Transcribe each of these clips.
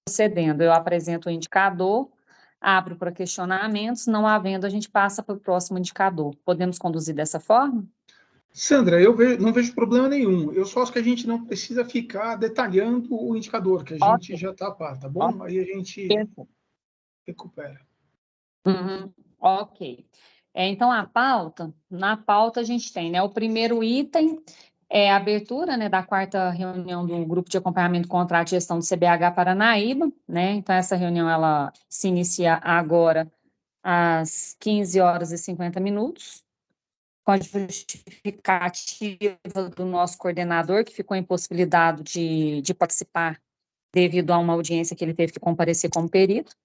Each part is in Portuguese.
procedendo, eu apresento o indicador, abro para questionamentos, não havendo, a gente passa para o próximo indicador. Podemos conduzir dessa forma? Sandra, não vejo problema nenhum. Eu só acho que a gente não precisa ficar detalhando o indicador, que a gente já está a par, tá bom? Aí a gente recupera. Ok. Então, na pauta a gente tem, né, o primeiro item é a abertura, né, da 4ª reunião do Grupo de Acompanhamento do Contrato de Gestão do CBH Paranaíba, né, então essa reunião, ela se inicia agora às 15h50, com a justificativa do nosso coordenador, que ficou impossibilitado de participar devido a uma audiência que ele teve que comparecer como perito.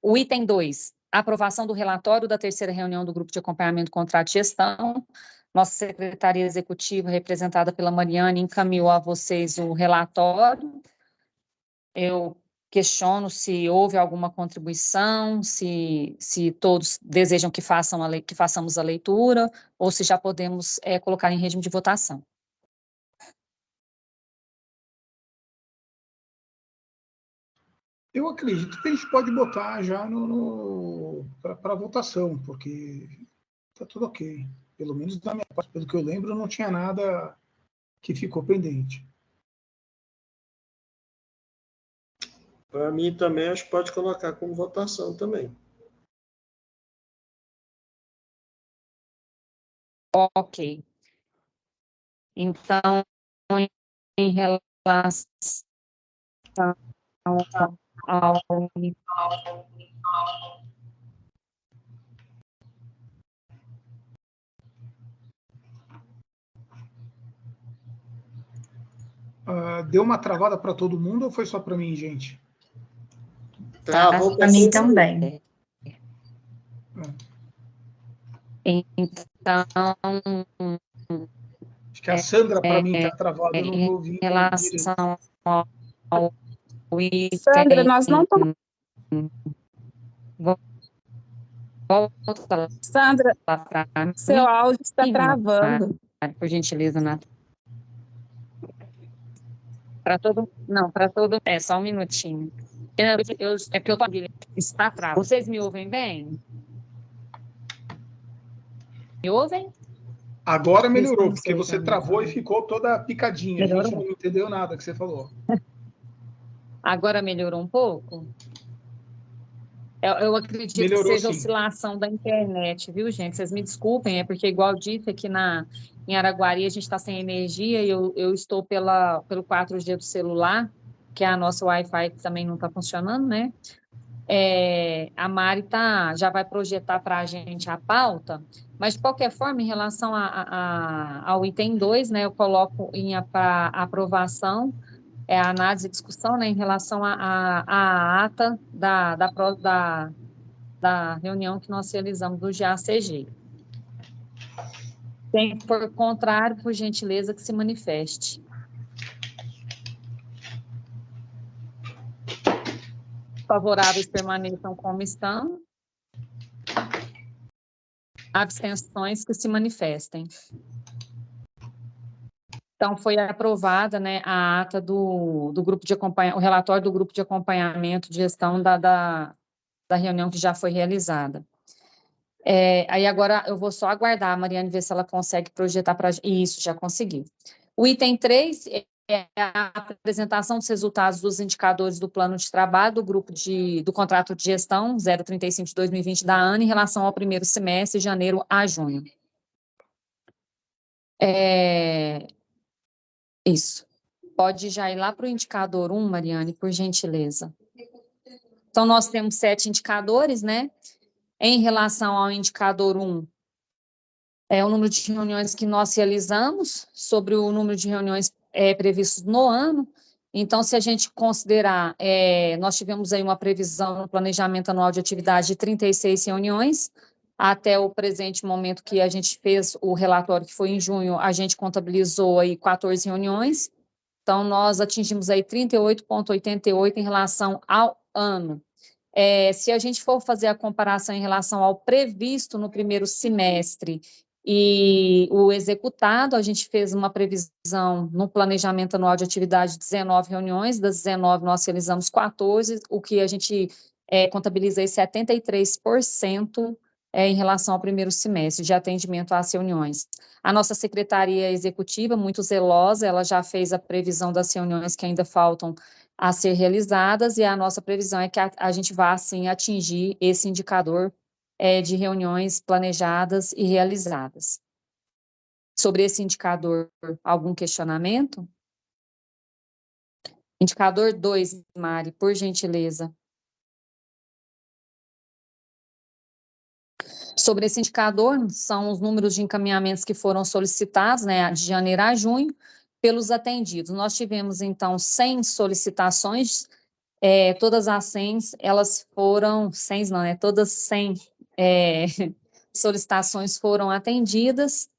O item 2, aprovação do relatório da 3ª reunião do Grupo de Acompanhamento do Contrato de Gestão. Nossa secretaria executiva, representada pela Mariane, encaminhou a vocês o relatório. Eu questiono se houve alguma contribuição, se todos desejam que façamos a leitura, ou se já podemos colocar em regime de votação. Eu acredito que a gente pode botar já para votação, porque está tudo ok. Pelo menos da minha parte, pelo que eu lembro, não tinha nada que ficou pendente. Para mim também, acho que pode colocar como votação também. Ok. Então, em relação ao Deu uma travada para todo mundo ou foi só para mim, gente? Travou para mim também. Então, acho que a Sandra, para mim, está travada, eu não estou ouvindo. Em relação ao item... Sandra, nós não estamos... Sandra, seu áudio está travando. Por gentileza, Nath. Para todo... só um minutinho. É porque eu estou... Está travado. Vocês me ouvem bem? Me ouvem? Agora melhorou, porque você travou e ficou toda picadinha. Melhorou. A gente não entendeu nada que você falou. Agora melhorou um pouco? Eu acredito que seja oscilação da internet, viu, gente? Vocês me desculpem, é porque, igual disse, aqui em Araguari a gente está sem energia e eu estou pelo 4G do celular, que é a nossa Wi-Fi que também não está funcionando, né? A Mari já vai projetar para a gente a pauta, mas, de qualquer forma, em relação ao item 2, né, eu coloco para aprovação, a análise e discussão, né, em relação à ata da reunião que nós realizamos do GACG. Quem for contrário, por gentileza, que se manifeste. Favoráveis permaneçam como estão. Abstenções que se manifestem. Então, foi aprovada, né, a ata do grupo de acompanhamento, o relatório do grupo de acompanhamento de gestão da reunião que já foi realizada. Aí agora eu vou só aguardar a Mariane ver se ela consegue projetar para... Isso, já conseguiu. O item 3 é a apresentação dos resultados dos indicadores do plano de trabalho do grupo do contrato de gestão 035 de 2020 da ANA em relação ao primeiro semestre, de janeiro a junho. Isso. Pode já ir lá para o indicador 1, Mariane, por gentileza. Então, nós temos 7 indicadores, né? Em relação ao indicador 1, é o número de reuniões que nós realizamos, sobre o número de reuniões previstos no ano. Então, se a gente considerar, nós tivemos aí uma previsão no planejamento anual de atividade de 36 reuniões, até o presente momento que a gente fez o relatório, que foi em junho, a gente contabilizou aí 14 reuniões, então nós atingimos aí 38,88 em relação ao ano. Se a gente for fazer a comparação em relação ao previsto no primeiro semestre E o executado, a gente fez uma previsão no planejamento anual de atividade de 19 reuniões, das 19 nós realizamos 14, o que a gente contabiliza aí 73% em relação ao primeiro semestre de atendimento às reuniões. A nossa secretaria executiva, muito zelosa, ela já fez a previsão das reuniões que ainda faltam a ser realizadas, e a nossa previsão é que a gente vá, assim, atingir esse indicador de reuniões planejadas e realizadas. Sobre esse indicador, algum questionamento? Indicador 2, Mari, por gentileza. Sobre esse indicador, são os números de encaminhamentos que foram solicitados, né, de janeiro a junho, pelos atendidos. Nós tivemos, então, 100 solicitações, todas as 100, elas foram, 100 não, todas 100 solicitações foram atendidas.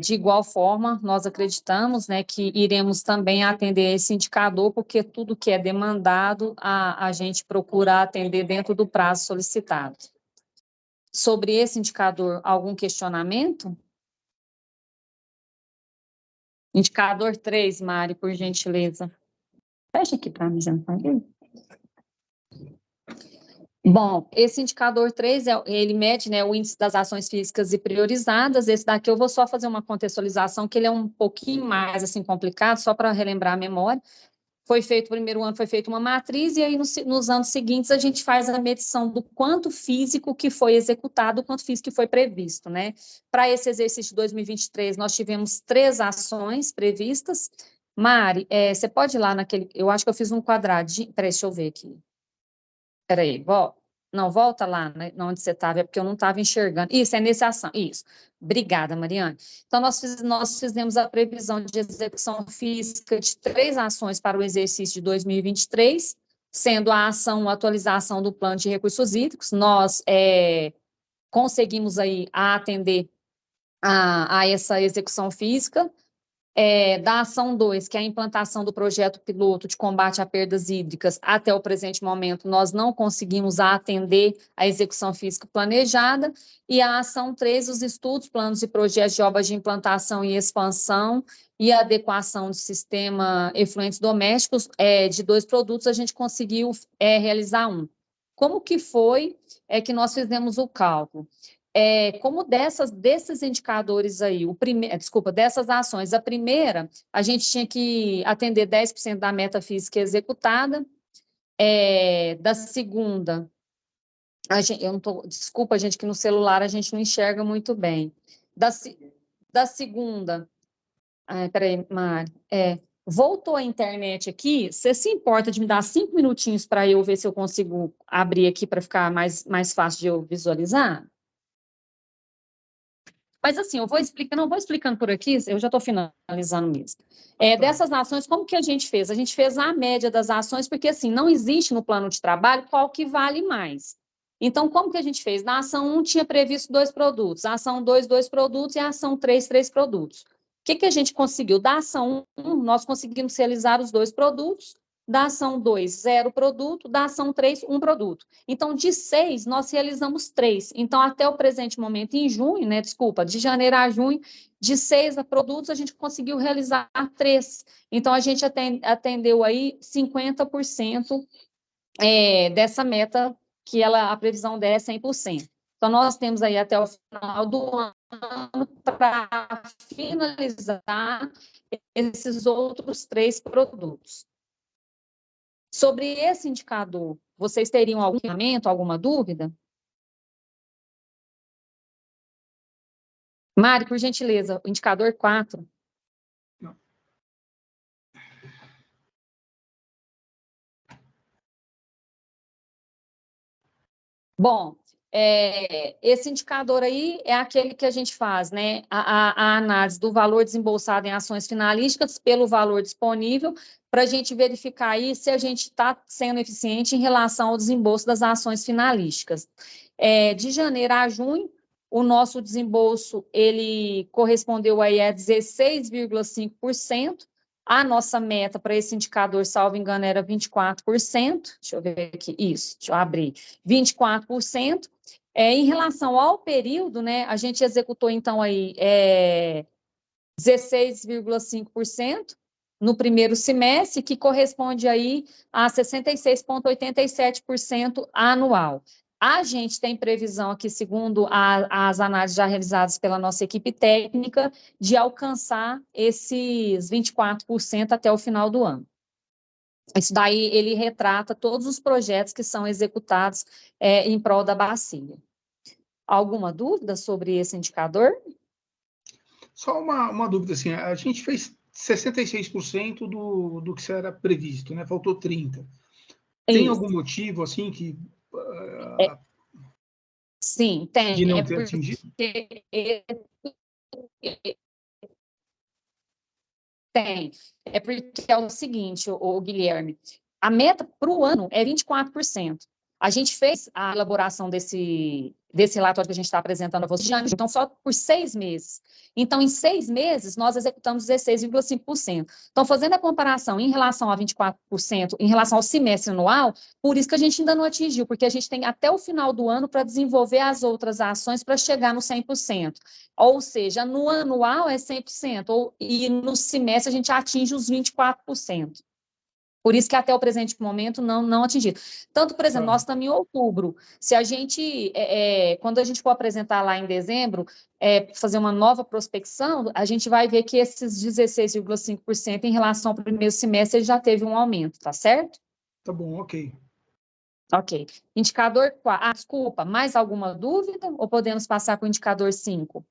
De igual forma, nós acreditamos, né, que iremos também atender esse indicador, porque tudo que é demandado, a gente procura atender dentro do prazo solicitado. Sobre esse indicador, algum questionamento? Indicador 3, Mari, por gentileza. Fecha aqui para mim, já não falei. Bom, esse indicador 3, ele mede, né, o índice das ações físicas e priorizadas. Esse daqui eu vou só fazer uma contextualização, que ele é um pouquinho mais, assim, complicado, só para relembrar a memória. Foi feito, o primeiro ano foi feita uma matriz, e aí nos anos seguintes a gente faz a medição do quanto físico que foi executado, quanto físico que foi previsto, né? Para esse exercício de 2023, nós tivemos 3 ações previstas. Mari, você pode ir lá naquele, eu acho que eu fiz um quadradinho, peraí, deixa eu ver aqui. Peraí, não, volta lá, né, onde você estava, é porque eu não estava enxergando. Isso, é nessa ação, isso. Obrigada, Mariane. Então, nós fizemos a previsão de execução física de 3 ações para o exercício de 2023, sendo a ação atualização do plano de recursos hídricos. Nós conseguimos aí atender a essa execução física. Da ação 2, que é a implantação do projeto piloto de combate a perdas hídricas, até o presente momento, nós não conseguimos atender a execução física planejada, e a ação 3, os estudos, planos e projetos de obras de implantação e expansão e adequação do sistema efluentes domésticos, de 2 produtos, a gente conseguiu realizar um. Como que foi que nós fizemos o cálculo? Como desses indicadores aí, dessas ações, a primeira, a gente tinha que atender 10% da meta física executada, da segunda, desculpa, gente, que no celular a gente não enxerga muito bem. Da segunda, peraí, Mari, voltou a internet aqui, você se importa de me dar 5 minutinhos para eu ver se eu consigo abrir aqui para ficar mais fácil de eu visualizar? Mas assim, eu vou explicando por aqui, eu já estou finalizando mesmo. Dessas ações, como que a gente fez? A gente fez a média das ações, porque assim, não existe no plano de trabalho qual que vale mais. Então, como que a gente fez? Na ação 1 tinha previsto 2 produtos, a ação 2, 2 produtos, e a ação 3, 3 produtos. O que a gente conseguiu? Da ação 1, nós conseguimos realizar os 2 produtos, da ação 2, 0 produto, da ação 3, 1 produto. Então, de 6, nós realizamos 3. Então, até o presente momento, em junho, né, de janeiro a junho, de 6 produtos, a gente conseguiu realizar 3. Então, a gente atendeu aí 50% dessa meta, que a previsão dela é 100%. Então, nós temos aí até o final do ano para finalizar esses outros 3 produtos. Sobre esse indicador, vocês teriam algum questionamento, alguma dúvida? Mari, por gentileza, o indicador 4. Não. Bom, esse indicador aí é aquele que a gente faz, né? A análise do valor desembolsado em ações finalísticas pelo valor disponível, para a gente verificar aí se a gente está sendo eficiente em relação ao desembolso das ações finalísticas. De janeiro a junho, o nosso desembolso, ele correspondeu aí a 16,5%. A nossa meta para esse indicador, salvo engano, era 24%. Deixa eu ver aqui, isso, deixa eu abrir. 24%. Em relação ao período, né, a gente executou, então, aí 16,5% no primeiro semestre, que corresponde aí a 66,87% anual. A gente tem previsão aqui, segundo as análises já realizadas pela nossa equipe técnica, de alcançar esses 24% até o final do ano. Isso daí, ele retrata todos os projetos que são executados em prol da bacia. Alguma dúvida sobre esse indicador? Só uma dúvida, assim, a gente fez 66% do que era previsto, né? Faltou 30%. Tem Isso. algum motivo, assim, que... Sim, tem. De não ter atingido? Tem. É porque é o seguinte, o Guilherme, a meta para o ano é 24%. A gente fez a elaboração desse relatório que a gente está apresentando a vocês, então, só por 6 meses. Então, em 6 meses, nós executamos 16,5%. Então, fazendo a comparação em relação a 24%, em relação ao semestre anual, por isso que a gente ainda não atingiu, porque a gente tem até o final do ano para desenvolver as outras ações para chegar no 100%. Ou seja, no anual é 100%, e no semestre a gente atinge os 24%. Por isso que até o presente momento não atingido. Tanto, por exemplo, nós estamos em outubro. Se a gente, quando a gente for apresentar lá em dezembro, fazer uma nova prospecção, a gente vai ver que esses 16,5% em relação ao primeiro semestre já teve um aumento, tá certo? Tá bom, ok. Ok. Indicador 4. Desculpa, mais alguma dúvida? Ou podemos passar para o indicador 5?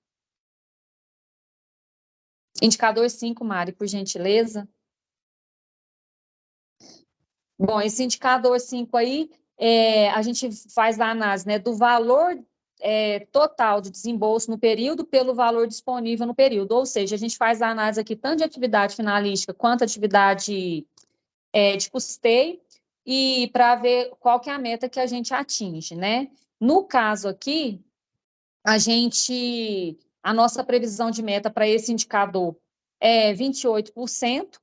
Indicador 5, Mari, por gentileza. Bom, esse indicador 5 aí, a gente faz a análise, né, do valor total de desembolso no período pelo valor disponível no período, ou seja, a gente faz a análise aqui tanto de atividade finalística quanto atividade de custeio, e para ver qual que é a meta que a gente atinge, né? No caso aqui, a nossa previsão de meta para esse indicador é 28%.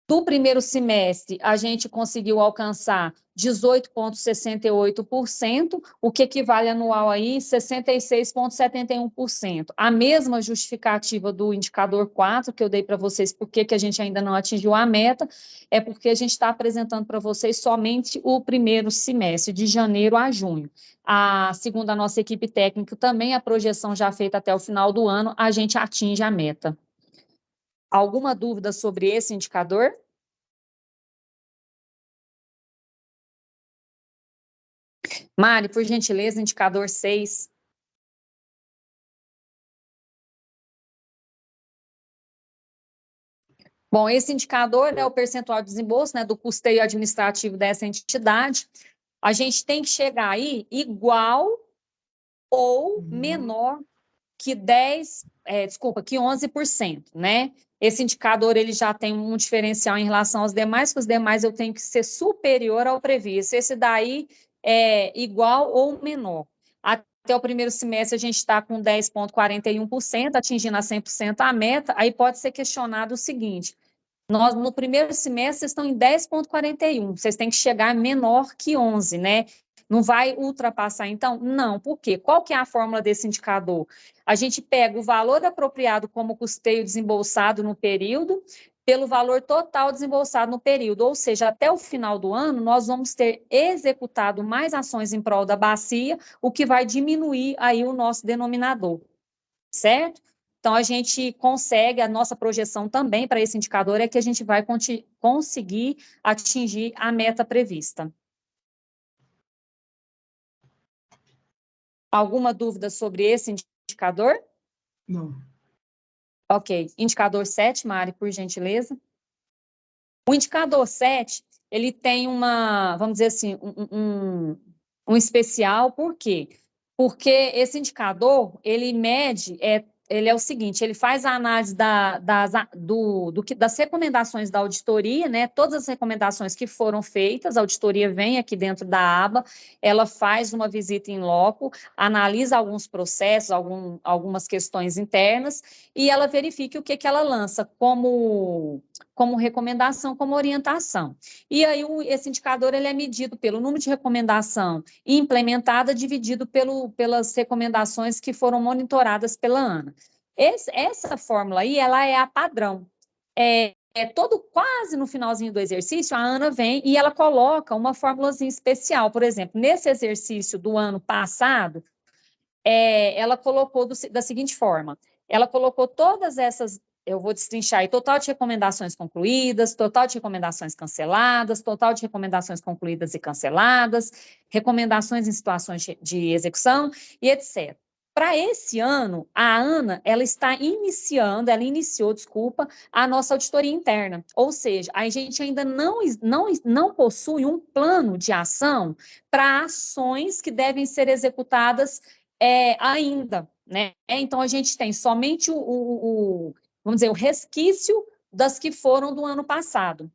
Do primeiro semestre, a gente conseguiu alcançar 18,68%, o que equivale anual aí 66,71%. A mesma justificativa do indicador 4, que eu dei para vocês, por que a gente ainda não atingiu a meta, é porque a gente está apresentando para vocês somente o primeiro semestre, de janeiro a junho. Segundo a nossa equipe técnica, também a projeção já feita até o final do ano, a gente atinge a meta. Alguma dúvida sobre esse indicador? Mari, por gentileza, indicador 6. Bom, esse indicador é o percentual de desembolso, né, do custeio administrativo dessa entidade. A gente tem que chegar aí igual ou menor que 11%, né? Esse indicador, ele já tem um diferencial em relação aos demais, que os demais eu tenho que ser superior ao previsto. Esse daí é igual ou menor. Até o primeiro semestre, a gente está com 10,41%, atingindo a 100% a meta. Aí pode ser questionado o seguinte: no primeiro semestre, vocês estão em 10,41%, vocês têm que chegar menor que 11%, né? Não vai ultrapassar, então? Não, por quê? Qual que é a fórmula desse indicador? A gente pega o valor apropriado como custeio desembolsado no período, pelo valor total desembolsado no período, ou seja, até o final do ano, nós vamos ter executado mais ações em prol da bacia, o que vai diminuir aí o nosso denominador, certo? Então, a gente consegue, a nossa projeção também para esse indicador é que a gente vai conseguir atingir a meta prevista. Alguma dúvida sobre esse indicador? Não. Ok. Indicador 7, Mari, por gentileza. O indicador 7, ele tem vamos dizer assim, um especial, por quê? Porque esse indicador, ele mede, ele é o seguinte, ele faz a análise das recomendações da auditoria, né? Todas as recomendações que foram feitas, a auditoria vem aqui dentro da aba, ela faz uma visita em loco, analisa alguns processos, algumas questões internas, e ela verifica o que ela lança como como recomendação, como orientação. E aí, esse indicador ele é medido pelo número de recomendação implementada, dividido pelas recomendações que foram monitoradas pela ANA. Essa fórmula aí, ela é a padrão. Quase no finalzinho do exercício, a Ana vem e ela coloca uma fórmulazinha especial. Por exemplo, nesse exercício do ano passado, ela colocou da seguinte forma: ela colocou todas essas, eu vou destrinchar aí, total de recomendações concluídas, total de recomendações canceladas, total de recomendações concluídas e canceladas, recomendações em situações de execução e etc. Para esse ano, a ANA, ela iniciou, desculpa, a nossa auditoria interna. Ou seja, a gente ainda não possui um plano de ação para ações que devem ser executadas ainda, né? Então, a gente tem somente vamos dizer, o resquício das que foram do ano passado.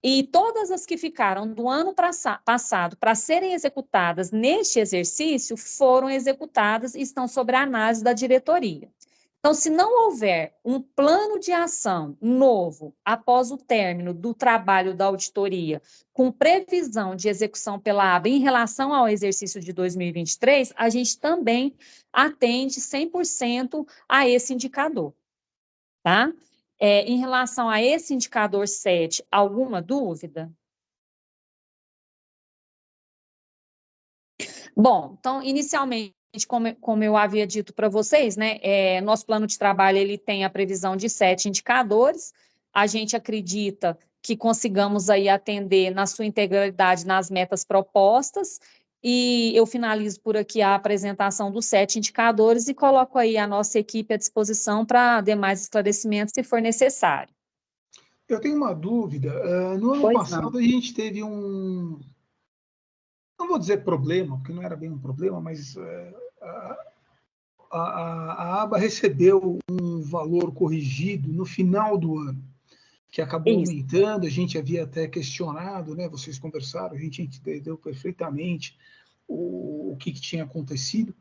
E todas as que ficaram do ano passado para serem executadas neste exercício foram executadas e estão sob a análise da diretoria. Então, se não houver um plano de ação novo após o término do trabalho da auditoria, com previsão de execução pela aba em relação ao exercício de 2023, a gente também atende 100% a esse indicador, tá? Em relação a esse indicador 7, alguma dúvida? Bom, então, inicialmente, como eu havia dito para vocês, né, nosso plano de trabalho ele tem a previsão de 7 indicadores. A gente acredita que consigamos aí atender na sua integralidade nas metas propostas, e eu finalizo por aqui a apresentação dos 7 indicadores e coloco aí a nossa equipe à disposição para demais esclarecimentos, se for necessário. Eu tenho uma dúvida. No ano passado, a gente teve não vou dizer problema, porque não era bem um problema, mas a aba recebeu um valor corrigido no final do ano, que acabou aumentando. A gente havia até questionado, né? Vocês conversaram, a gente entendeu perfeitamente o que tinha acontecido.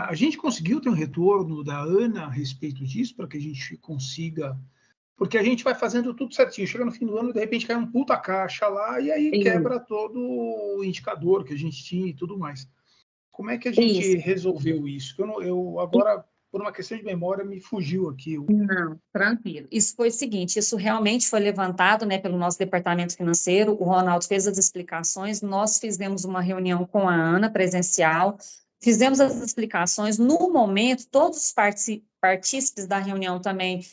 A gente conseguiu ter um retorno da ANA a respeito disso, para que a gente consiga. Porque a gente vai fazendo tudo certinho, chega no fim do ano, de repente cai um puta caixa lá, e aí quebra todo o indicador que a gente tinha e tudo mais. Como é que a gente resolveu isso? Eu agora, por uma questão de memória, me fugiu aqui. Não, tranquilo. Isso foi o seguinte, isso realmente foi levantado, né, pelo nosso departamento financeiro, o Ronaldo fez as explicações, nós fizemos uma reunião com a Ana presencial, fizemos as explicações, no momento, todos os partícipes da reunião também,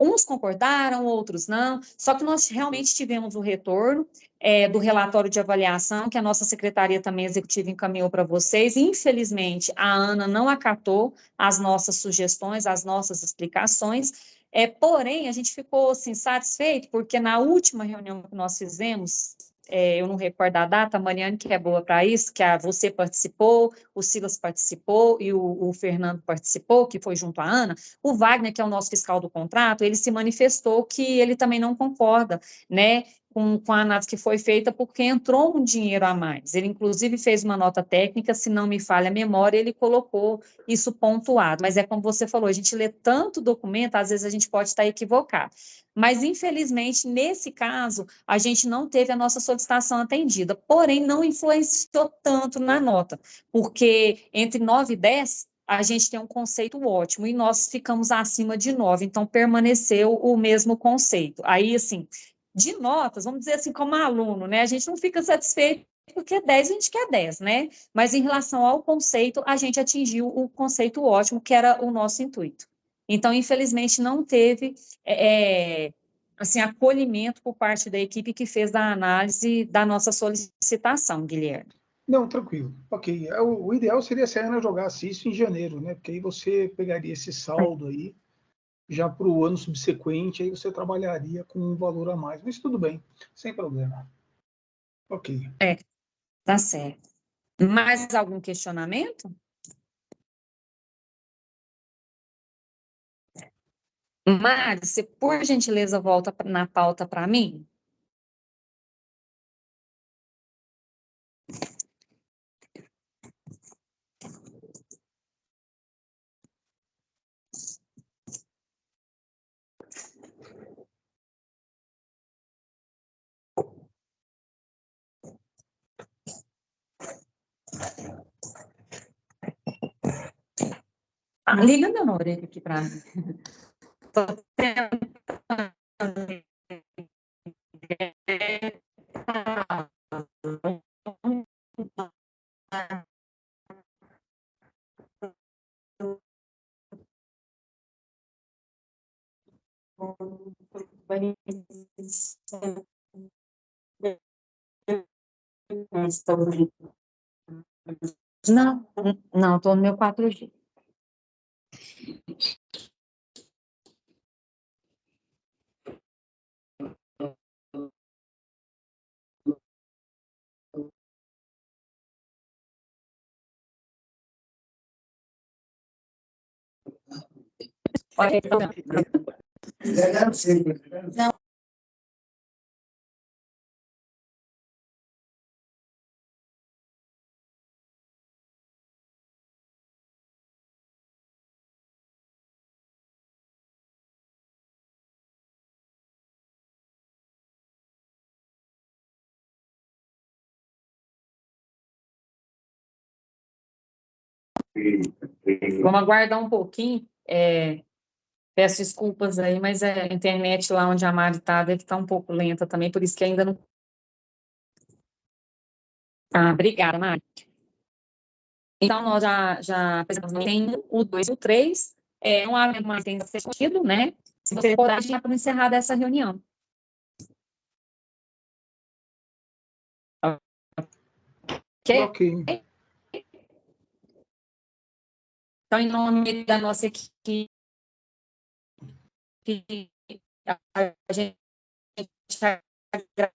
uns concordaram, outros não, só que nós realmente tivemos o retorno do relatório de avaliação, que a nossa secretaria também executiva encaminhou para vocês. Infelizmente, a Ana não acatou as nossas sugestões, as nossas explicações, porém, a gente ficou assim, satisfeito, porque na última reunião que nós fizemos, eu não recordo a data, a Mariane, que é boa para isso, que você participou, o Silas participou e o Fernando participou, que foi junto à Ana. O Wagner, que é o nosso fiscal do contrato, ele se manifestou que ele também não concorda, né, com a análise que foi feita, porque entrou um dinheiro a mais. Ele, inclusive, fez uma nota técnica, se não me falha a memória, ele colocou isso pontuado. Mas é como você falou, a gente lê tanto documento, às vezes a gente pode estar equivocado. Mas, infelizmente, nesse caso, a gente não teve a nossa solicitação atendida, porém, não influenciou tanto na nota, porque entre 9 e 10, a gente tem um conceito ótimo, e nós ficamos acima de 9, então permaneceu o mesmo conceito. Aí, assim, de notas, vamos dizer assim, como aluno, né? A gente não fica satisfeito porque 10 a gente quer 10, né? Mas em relação ao conceito, a gente atingiu o conceito ótimo, que era o nosso intuito. Então, infelizmente, não teve assim, acolhimento por parte da equipe que fez a análise da nossa solicitação, Guilherme. Não, tranquilo. Ok. O ideal seria se a Ana jogasse isso em janeiro, né? Porque aí você pegaria esse saldo aí já para o ano subsequente, aí você trabalharia com um valor a mais. Mas tudo bem, sem problema. Ok. Tá certo. Mais algum questionamento? Mário, você, por gentileza, volta na pauta para mim? Liga meu orelha aqui para mim. Tô tentando. Não, não, estou no meu 4G. Não. Vamos aguardar um pouquinho. Peço desculpas aí, mas a internet lá onde a Mari está deve estar um pouco lenta também, por isso que ainda não. Ah, obrigada, Mari. Então, nós já apresentamos o 2 e o 3. Não há mais ainda a ser discutido, né? Se você for, já para encerrar essa reunião. Ok. Então, em nome da nossa equipe, a gente agradece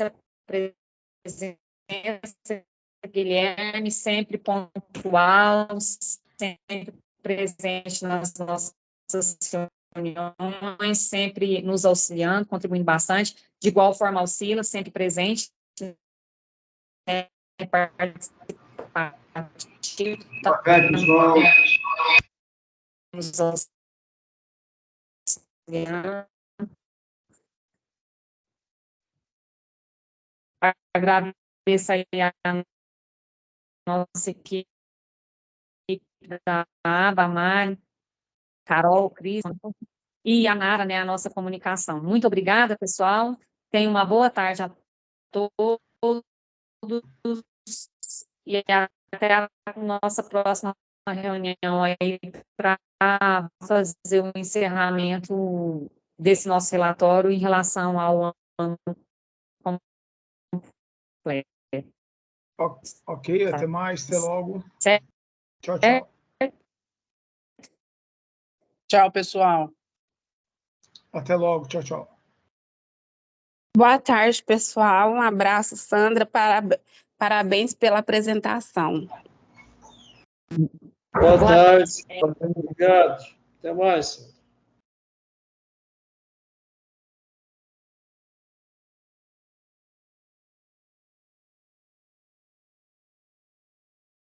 a presença, Guilherme, sempre pontual, sempre presente nas nossas reuniões, sempre nos auxiliando, contribuindo bastante. De igual forma, ao Silas, sempre presente, nos auxiliando. Agradeço aí a nossa equipe da ABA, a Mari, Carol, Cris e a Nara, né, a nossa comunicação. Muito obrigada, pessoal. Tenham uma boa tarde a todos e até a nossa próxima reunião aí para fazer o encerramento desse nosso relatório em relação ao ano completo. Ok, até mais, até logo. Certo? Tchau, tchau. Tchau, pessoal. Até logo, tchau, tchau. Boa tarde, pessoal. Um abraço, Sandra. Parabéns pela apresentação. Boa tarde. Obrigado. Até mais.